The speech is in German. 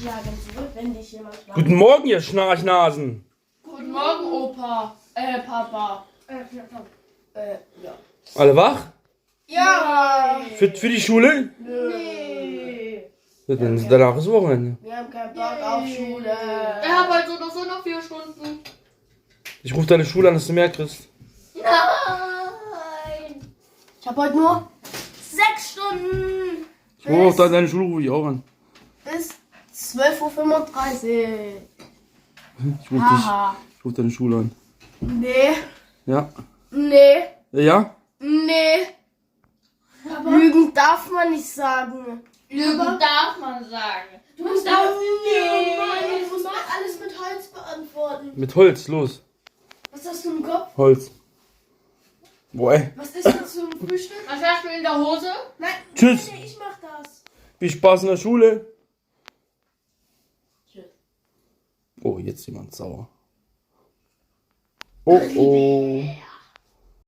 Jagen zurück, wenn dich jemand fragt. Guten Morgen, ihr Schnarchnasen. Guten Morgen, Opa. Papa. Ja. Alle wach? Ja! Für die Schule? Nee! Ja, dann ist danach das Wochenende. Wir haben keinen Bock auf Schule. Er hat halt so oder so noch 4 Stunden. Ich rufe deine Schule an, dass du mehr kriegst. Nein! Ich habe heute nur 6 Stunden. Ich rufe deine Schule rufe ich auch an. Bis 12:35 Uhr. Ich rufe ich ruf deine Schule an. Nee. Ja. Nee. Ja? Nee. Lügen darf man nicht sagen. Lügen darf man sagen. Du musst auch nee. Du musst alles mit Holz beantworten. Mit Holz, los. Was hast du im Kopf? Holz. Boah, ey. Was ist das zum Frühstück? Was hast du in der Hose? Nein. Tschüss. Nee, ich mach das. Viel Spaß in der Schule. Tschüss. Oh, jetzt jemand sauer. Oh, oh.